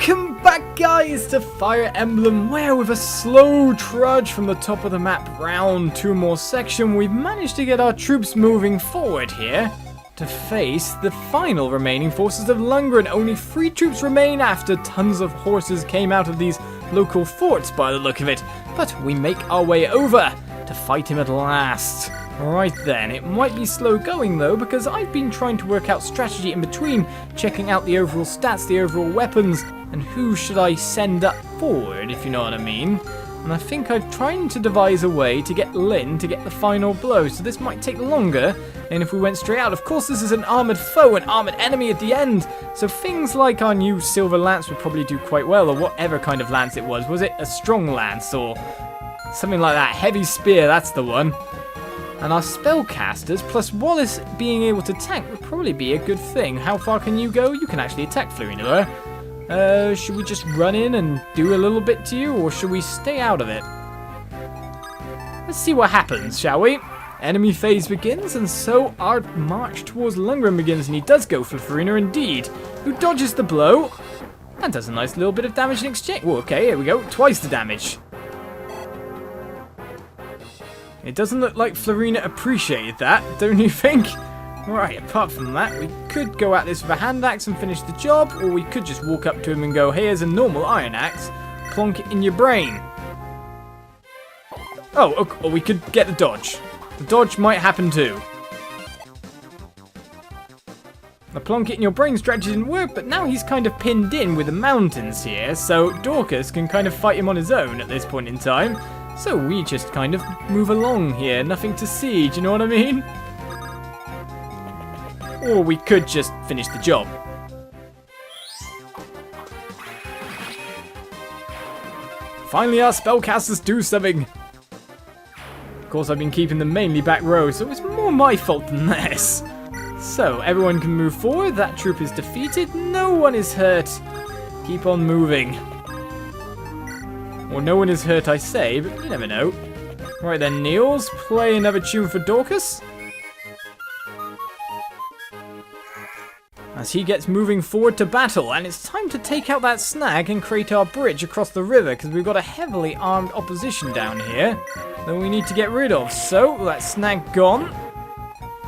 Welcome back, guys, to Fire Emblem, where with a slow trudge from the top of the map round to more section, we've managed to get our troops moving forward here to face the final remaining forces of Lundgren. Only 3 troops remain after tons of horses came out of these local forts by the look of it, but we make our way over to fight him at last. Right then, it might be slow going though, because I've been trying to work out strategy in between, checking out the overall stats, the overall weapons, and who should I send up forward, if you know what I mean. And I think I've tried to devise a way to get Lyn to get the final blow, so this might take longer than if we went straight out. Of course, this is an armoured foe, an armoured enemy at the end, so things like our new silver lance would probably do quite well, or whatever kind of lance it was. Was it a strong lance, or something like that? Heavy spear, that's the one. And our spellcasters, plus Wallace being able to tank, would probably be a good thing. How far can you go? You can actually attack Florina. Should we just run in and do a little bit to you, or should we stay out of it? Let's see what happens, shall we? Enemy phase begins, and so our march towards Lundgren begins, and he does go for Florina indeed, who dodges the blow, and does a nice little bit of damage in exchange. Oh, okay, here we go, twice the damage. It doesn't look like Florina appreciated that, don't you think? Right, apart from that, we could go at this with a hand axe and finish the job, or we could just walk up to him and go, here's a normal iron axe, plonk it in your brain. Oh, okay, or we could get the dodge. The dodge might happen too. The plonk it in your brain strategy didn't work, but now he's kind of pinned in with the mountains here, so Dorcas can kind of fight him on his own at this point in time. So we just kind of move along here, nothing to see, do you know what I mean? Or we could just finish the job. Finally our spellcasters do something. Of course I've been keeping them mainly back row, so it's more my fault than theirs. So everyone can move forward, that troop is defeated, no one is hurt. Keep on moving. Or no one is hurt, I say, but you never know. Right then, Niels, play another tune for Dorcas. As he gets moving forward to battle, and it's time to take out that snag and create our bridge across the river, because we've got a heavily armed opposition down here that we need to get rid of. So, that snag gone.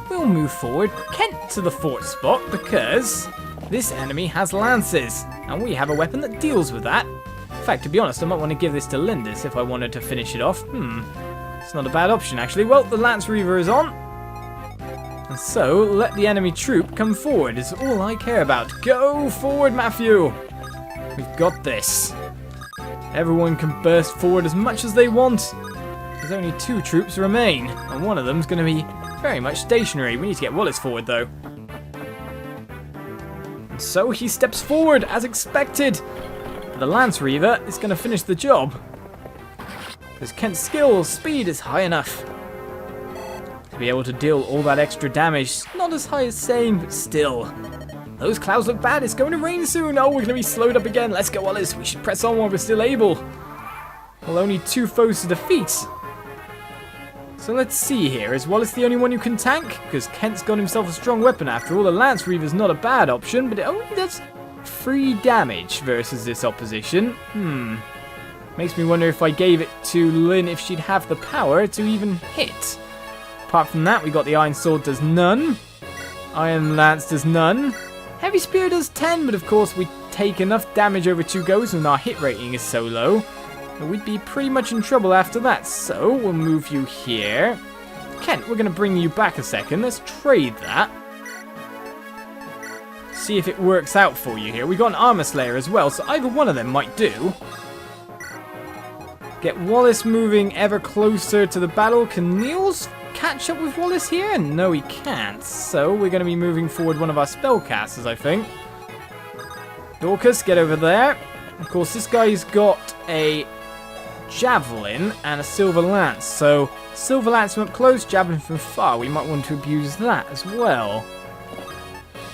We'll move forward, Kent to the fort spot, because this enemy has lances, and we have a weapon that deals with that. In fact, to be honest, I might want to give this to Lyndis if I wanted to finish it off. It's not a bad option, actually. Well, the Lance Reaver is on. And so, let the enemy troop come forward. It's all I care about. Go forward, Matthew! We've got this. Everyone can burst forward as much as they want. There's only 2 troops remain, and one of them's going to be very much stationary. We need to get Wallace forward, though. And so he steps forward, as expected. The Lance Reaver is going to finish the job, because Kent's skill speed is high enough to be able to deal all that extra damage. Not as high as Sane, but still. Those clouds look bad. It's going to rain soon. Oh, we're going to be slowed up again. Let's go, Wallace. We should press on while we're still able. Well, only 2 foes to defeat. So let's see here. Is Wallace the only one who can tank? Because Kent's got himself a strong weapon after all. The Lance Reaver's not a bad option, but it only does 3 damage versus this opposition. Makes me wonder if I gave it to Lyn if she'd have the power to even hit. Apart from that, we got the Iron Sword does none. Iron Lance does none. Heavy Spear does 10, but of course we take enough damage over 2 goes and our hit rating is so low that we'd be pretty much in trouble after that. So we'll move you here. Kent, we're going to bring you back a second. Let's trade that. See if it works out for you here. We got an Armor Slayer as well, so either one of them might do. Get Wallace moving ever closer to the battle. Can Niels catch up with Wallace here? No, he can't. So we're going to be moving forward one of our spellcasters, I think. Dorcas, get over there. Of course, this guy's got a Javelin and a Silver Lance. So Silver Lance from up close, Javelin from far. We might want to abuse that as well.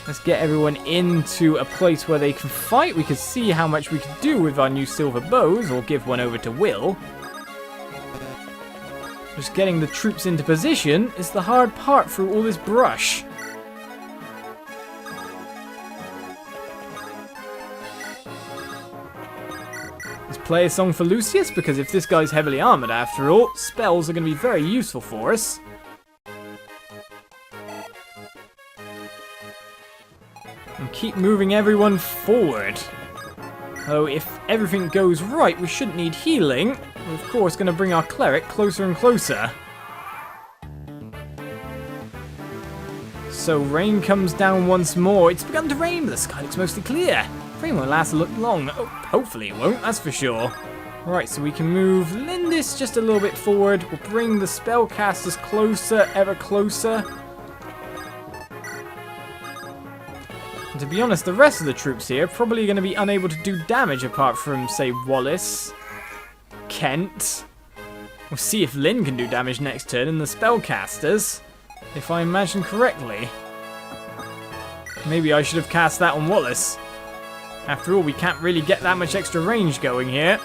Let's get everyone into a place where they can fight. We can see how much we can do with our new silver bows, or give one over to Will. Just getting the troops into position is the hard part through all this brush. play a song for Lucius, because if this guy's heavily armored after all, spells are going to be very useful for us. And keep moving everyone forward. Oh, if everything goes right, we shouldn't need healing. We're of course going to bring our cleric closer and closer. So rain comes down once more. It's begun to rain, but the sky looks mostly clear. Rain won't last long. Oh, hopefully it won't, that's for sure. Right, so we can move Lyndis just a little bit forward. We'll bring the spellcasters closer, ever closer. And to be honest, the rest of the troops here are probably going to be unable to do damage apart from, say, Wallace, Kent. We'll see if Lynn can do damage next turn, and the spellcasters, if I imagine correctly. Maybe I should have cast that on Wallace. After all, we can't really get that much extra range going here.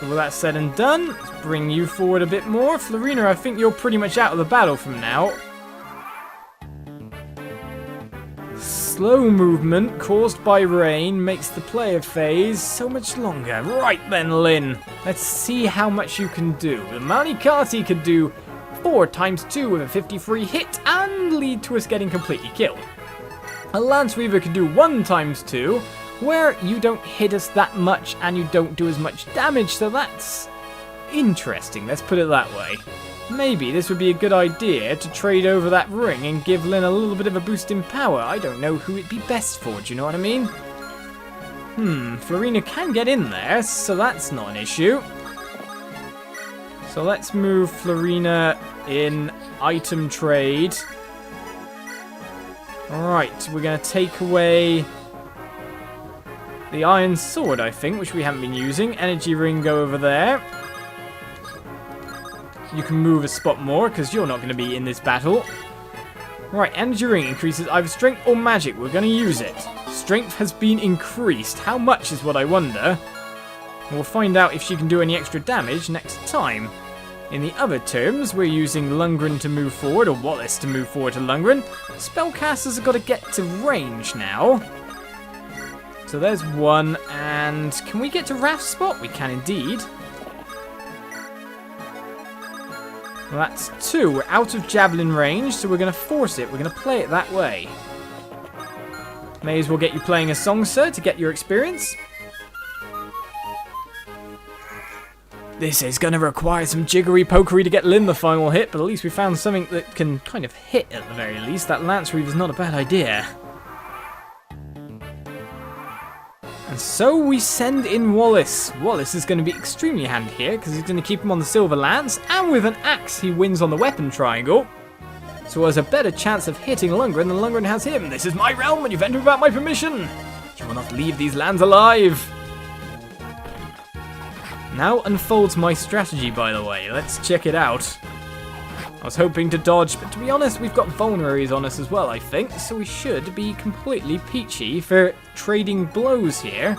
So with that said and done, let's bring you forward a bit more. Florina, I think you're pretty much out of the battle from now. Slow movement caused by rain makes the player phase so much longer. Right then, Lynn. Let's see how much you can do. The Malikati could do 4 times 2 with a 53 hit and lead to us getting completely killed. A Lance Weaver could do 1 times 2, where you don't hit us that much and you don't do as much damage, so that's interesting, let's put it that way. Maybe this would be a good idea to trade over that ring and give Lynn a little bit of a boost in power. I don't know who it'd be best for, do you know what I mean? Florina can get in there, so that's not an issue. So let's move Florina in item trade. Alright, we're going to take away the Iron Sword, I think, which we haven't been using. Energy Ring, go over there. You can move a spot more, because you're not going to be in this battle. Right, Energy Ring increases either Strength or Magic. We're going to use it. Strength has been increased. How much is what I wonder. We'll find out if she can do any extra damage next time. In the other terms, we're using Lundgren to move forward, or Wallace to move forward to Lundgren. Spellcasters have got to get to range now. So there's 1, and can we get to Raph's spot? We can indeed. Well, that's 2. We're out of javelin range, so we're going to force it. We're going to play it that way. May as well get you playing a song, sir, to get your experience. This is going to require some jiggery-pokery to get Lynn the final hit, but at least we found something that can kind of hit at the very least. That Lance Reaver's not a bad idea. And so we send in Wallace. Wallace is going to be extremely handy here, because he's going to keep him on the Silver Lance, and with an axe he wins on the weapon triangle. So has a better chance of hitting Lundgren than Lundgren has him. This is my realm, and you've entered without my permission. You will not leave these lands alive. Now unfolds my strategy, by the way. Let's check it out. I was hoping to dodge, but to be honest, we've got vulneraries on us as well, I think, so we should be completely peachy for trading blows here.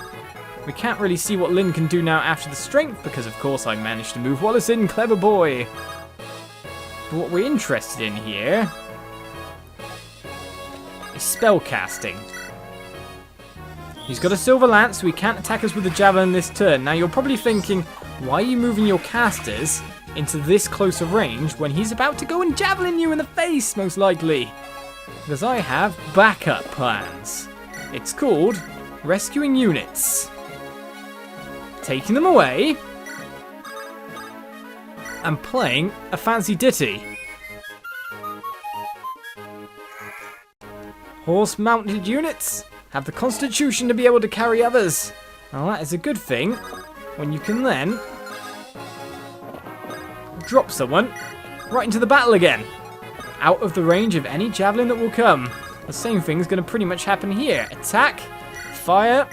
We can't really see what Lynn can do now after the strength, because of course I managed to move Wallace in, clever boy. But what we're interested in here is spellcasting. He's got a Silver Lance, so he can't attack us with the Javelin this turn. Now you're probably thinking, why are you moving your casters into this close of range when he's about to go and Javelin you in the face, most likely? Because I have backup plans. It's called rescuing units. Taking them away and playing a fancy ditty. Horse-mounted units have the constitution to be able to carry others. Now that is a good thing when you can then drop someone right into the battle again, out of the range of any javelin that will come. The same thing is going to pretty much happen here. Attack, fire.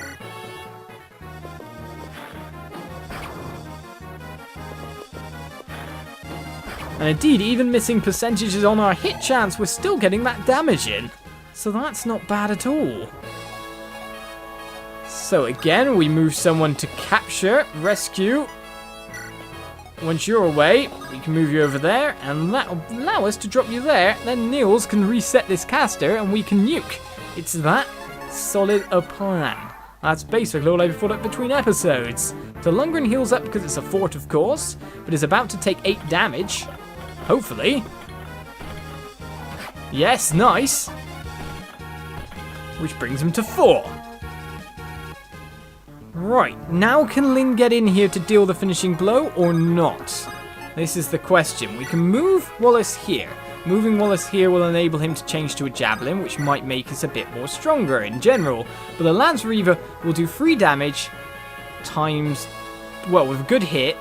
And indeed, even missing percentages on our hit chance, we're still getting that damage in. So that's not bad at all. So again, we move someone to capture, rescue. Once you're away, we can move you over there, and that'll allow us to drop you there. Then Niels can reset this caster, and we can nuke. It's that solid a plan. That's basically all I've thought up between episodes. So Lundgren heals up because it's a fort, of course, but is about to take 8 damage. Hopefully. Yes, nice. Which brings him to 4. Right, now can Lynn get in here to deal the finishing blow or not? This is the question. We can move Wallace here. Moving Wallace here will enable him to change to a Javelin, which might make us a bit more stronger in general. But the Lance Reaver will do 3 damage times, well, with a good hit.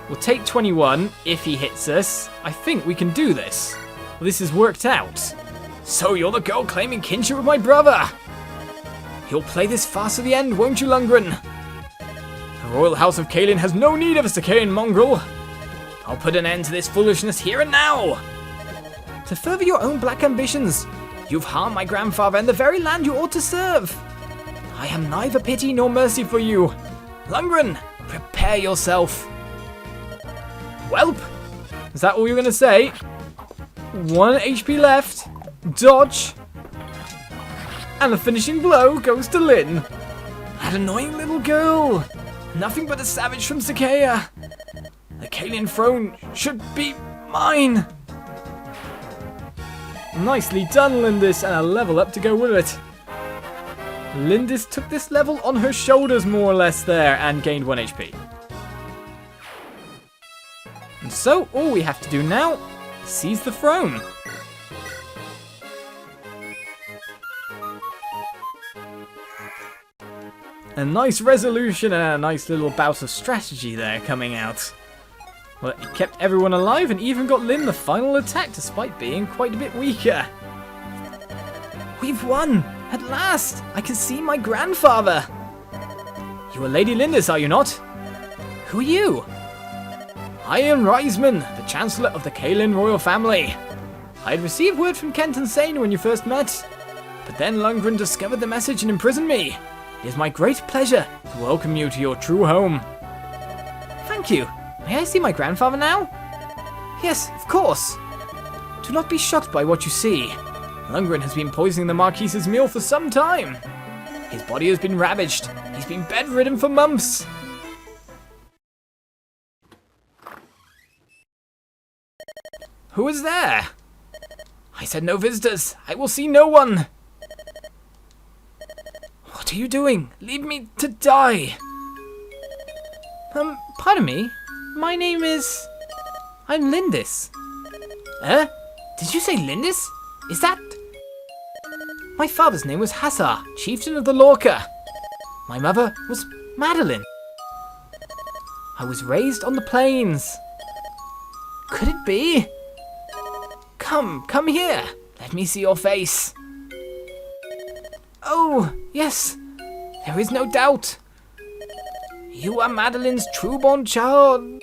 We'll take 21 if he hits us. I think we can do this. Well, this has worked out. So you're the girl claiming kinship with my brother. You'll play this fast to the end, won't you, Lundgren? The Royal House of Caelin has no need of a decaying mongrel. I'll put an end to this foolishness here and now. To further your own black ambitions, you've harmed my grandfather and the very land you ought to serve. I have neither pity nor mercy for you. Lundgren, prepare yourself. Welp, is that all you're going to say? 1 HP left. Dodge. And the finishing blow goes to Lynn. That annoying little girl. Nothing but a savage from Sakea. The Caelin throne should be mine. Nicely done, Lyndis, and a level up to go with it. Lyndis took this level on her shoulders more or less there and gained 1 HP. And so, all we have to do now, seize the throne. A nice resolution and a nice little bout of strategy there coming out. Well, it kept everyone alive and even got Lynn the final attack despite being quite a bit weaker. We've won! At last! I can see my grandfather! You are Lady Lyndis, are you not? Who are you? I am Reisman, the Chancellor of the Caelin royal family. I had received word from Kent and Sane when you first met, but then Lundgren discovered the message and imprisoned me. It is my great pleasure to welcome you to your true home. Thank you. May I see my grandfather now? Yes, of course. Do not be shocked by what you see. Lundgren has been poisoning the Marquise's meal for some time. His body has been ravaged. He's been bedridden for months. Who is there? I said no visitors. I will see no one. What are you doing? Leave me to die. Pardon me. My name is... I'm Lyndis. Did you say Lyndis? Is that... My father's name was Hassar, chieftain of the Lorca. My mother was Madeline. I was raised on the plains. Could it be? Come here. Let me see your face. Oh, yes. There is no doubt. You are Madeline's true-born child.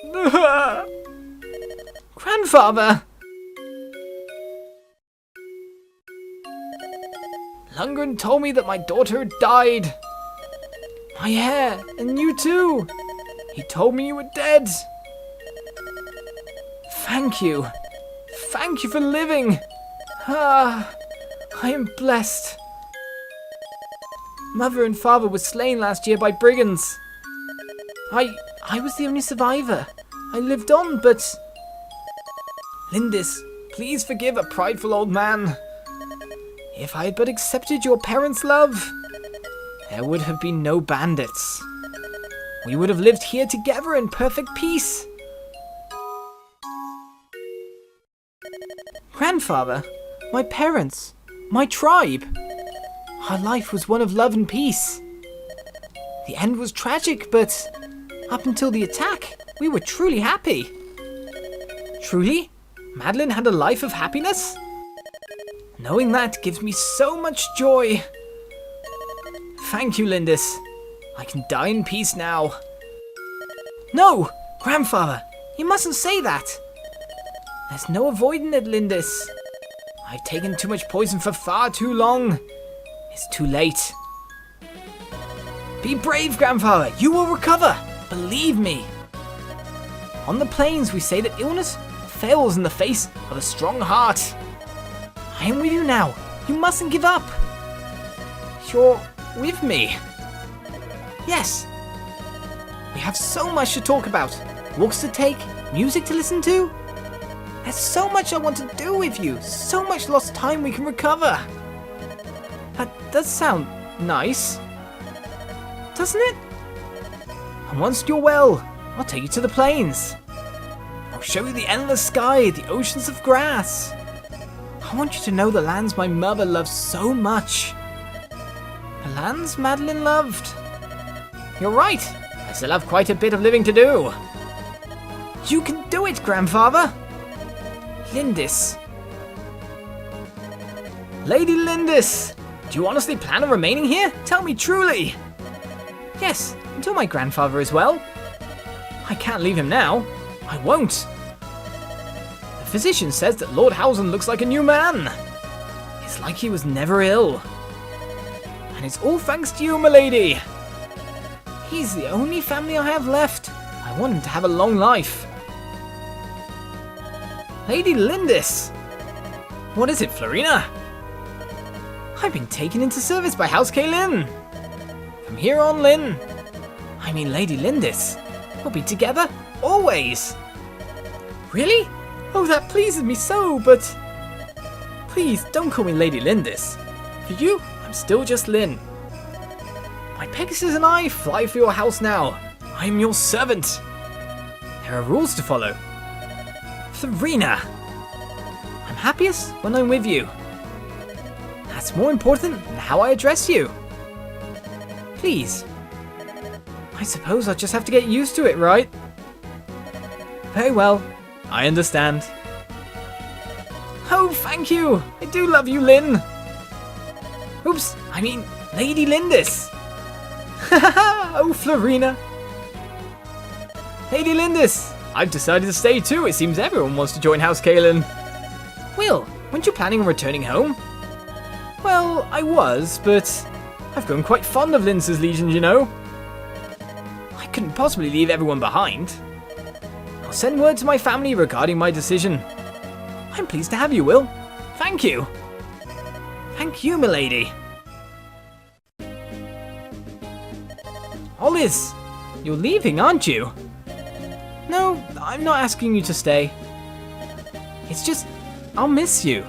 Grandfather! Lundgren told me that my daughter had died. My hair, and you too. He told me you were dead. Thank you. Thank you for living. I am blessed. Mother and father were slain last year by brigands. I was the only survivor. I lived on, but... Lyndis, please forgive a prideful old man. If I had but accepted your parents' love, there would have been no bandits. We would have lived here together in perfect peace. Grandfather, my parents, my tribe. Our life was one of love and peace. The end was tragic, but up until the attack, we were truly happy. Truly? Madeline had a life of happiness? Knowing that gives me so much joy. Thank you, Lyndis. I can die in peace now. No! Grandfather, you mustn't say that. There's no avoiding it, Lyndis. I've taken too much poison for far too long. It's too late. Be brave, Grandfather. You will recover. Believe me. On the plains, we say that illness fails in the face of a strong heart. I am with you now. You mustn't give up. you're with me. Yes. We have so much to talk about. Walks to take, music to listen to. There's so much I want to do with you. So much lost time we can recover. That does sound nice. Doesn't it? And once you're well, I'll take you to the plains. I'll show you the endless sky, the oceans of grass. I want you to know the lands my mother loves so much. The lands Madeline loved. You're right. I still have quite a bit of living to do. You can do it, grandfather. Lyndis. Lady Lyndis, do you honestly plan on remaining here? Tell me truly. Yes, until my grandfather is well. I can't leave him now. I won't. The physician says that Lord Hausen looks like a new man. It's like he was never ill. And it's all thanks to you, milady. He's the only family I have left. I want him to have a long life. Lady Lyndis! What is it, Florina? I've been taken into service by House Caelin. From here on, Lady Lyndis. We'll be together, always. Really? Oh, that pleases me so, but... Please, don't call me Lady Lyndis. For you, I'm still just Lynn. My Pegasus and I fly for your house now. I am your servant. There are rules to follow. Florina! I'm happiest when I'm with you. That's more important than how I address you. Please. I suppose I'll just have to get used to it, right? Very well. I understand. Oh, thank you! I do love you, Lynn! Oops, I mean, Lady Lyndis! Oh, Florina! Lady Lyndis! I've decided to stay too. It seems everyone wants to join House Caelin. Will, weren't you planning on returning home? Well, I was, but I've grown quite fond of Lince's Legion, you know. I couldn't possibly leave everyone behind. I'll send word to my family regarding my decision. I'm pleased to have you, Will. Thank you. Thank you, milady. Oliz, you're leaving, aren't you? No, I'm not asking you to stay. It's just, I'll miss you.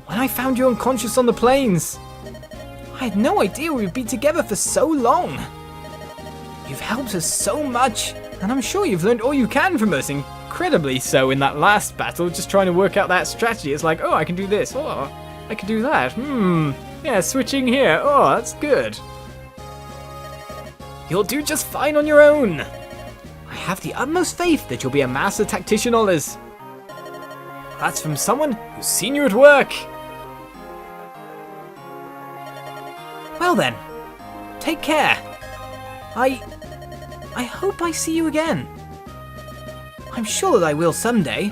When I found you unconscious on the plains, I had no idea we'd be together for so long. You've helped us so much, and I'm sure you've learned all you can from us, incredibly so in that last battle, just trying to work out that strategy. It's like, oh, I can do this, oh, I can do that, yeah, switching here, oh, that's good. You'll do just fine on your own. I have the utmost faith that you'll be a master tactician, Oliz. That's from someone who's seen you at work. Well then, take care. I hope I see you again. I'm sure that I will someday.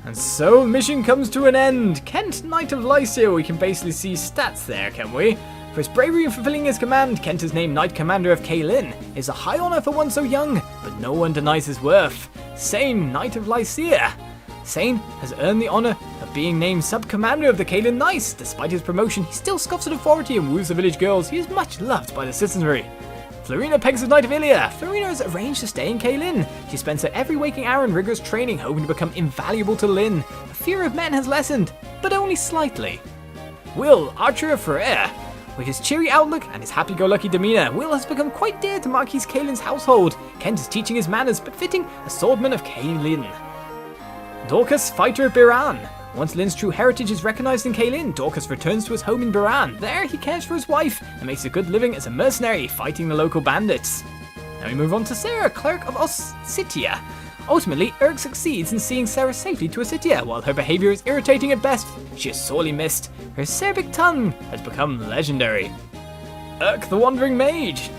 And so, mission comes to an end. Kent, Knight of Lycia, we can basically see stats there, can we? For his bravery in fulfilling his command, Kent is named Knight Commander of Caelin. It's a high honor for one so young, but no one denies his worth. Sane, Knight of Lycia. Sane has earned the honor of being named Sub-Commander of the Caelin Knights. Despite his promotion, he still scoffs at authority and woos the village girls. He is much loved by the citizenry. Florina Pegasus Knight of Ilia. Florina has arranged to stay in Caelin. She spends her every waking hour in rigorous training, hoping to become invaluable to Lynn. The fear of men has lessened, but only slightly. Will, Archer of Ferrer. With his cheery outlook and his happy-go-lucky demeanor, Will has become quite dear to Marquis Caelin's household. Kent is teaching his manners, befitting a swordman of Caelin. Dorcas, Fighter of Biran. Once Lynn's true heritage is recognized in Caelin, Dorcas returns to his home in Biran. There, he cares for his wife and makes a good living as a mercenary, fighting the local bandits. Now we move on to Sarah, Clerk of Ossetia. Ultimately, Urk succeeds in seeing Sarah safely to Ossetia. While her behavior is irritating at best, she is sorely missed. Her acerbic tongue has become legendary. Urk the Wandering Mage.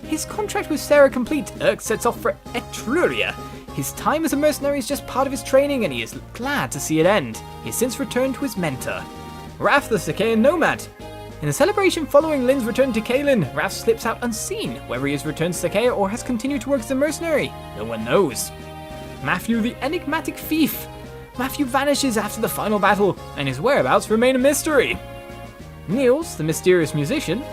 His contract with Sarah complete, Urk sets off for Etruria. His time as a mercenary is just part of his training, and he is glad to see it end. He has since returned to his mentor. Raph the Sacaean Nomad. In the celebration following Lynn's return to Caelin, Ralph slips out unseen. Whether he has returned to Sakea or has continued to work as a mercenary, no one knows. Matthew the enigmatic thief. Matthew vanishes after the final battle, and his whereabouts remain a mystery. Niels, the mysterious musician.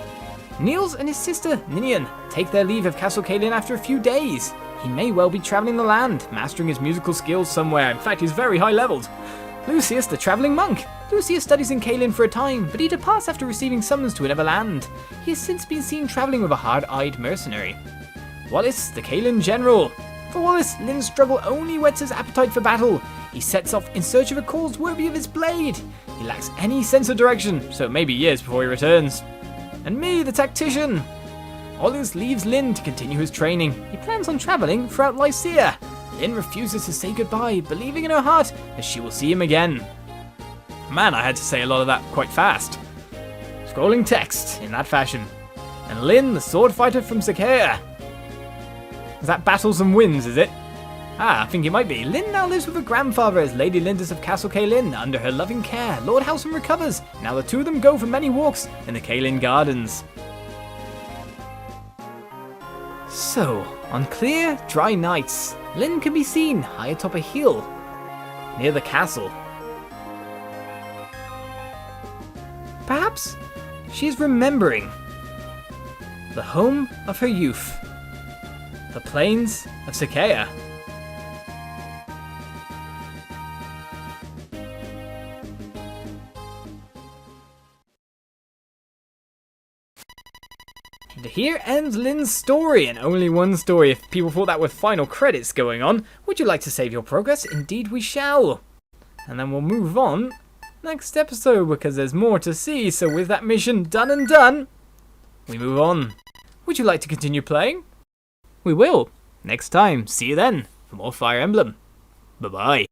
Niels and his sister, Ninian, take their leave of Castle Caelin after a few days. He may well be travelling the land, mastering his musical skills somewhere. In fact, he's very high leveled. Lucius, the travelling monk. Lucius studies in Caelin for a time, but he departs after receiving summons to another land. He has since been seen travelling with a hard-eyed mercenary. Wallace, the Caelin general. For Wallace, Lynn's struggle only whets his appetite for battle. He sets off in search of a cause worthy of his blade. He lacks any sense of direction, so it may be years before he returns. And me, the tactician. Ollis leaves Lynn to continue his training. He plans on travelling throughout Lycia. Lynn refuses to say goodbye, believing in her heart that she will see him again. Man, I had to say a lot of that quite fast. Scrolling text in that fashion. And Lynn, the sword fighter from Sakea. Is that battles and wins, is it? I think it might be. Lynn now lives with her grandfather as Lady Lyndis of Castle Caelin. Under her loving care, Lord Hausen recovers. Now the two of them go for many walks in the Caelin gardens. So, on clear, dry nights, Lynn can be seen high atop a hill near the castle. Perhaps she is remembering the home of her youth, the plains of Sakea. And here ends Lynn's story, and only one story. If people thought that were final credits going on, would you like to save your progress? Indeed we shall. And then we'll move on next episode, because there's more to see. So with that mission done and done, we move on. Would you like to continue playing? We will. Next time. See you then for more Fire Emblem. Bye-bye.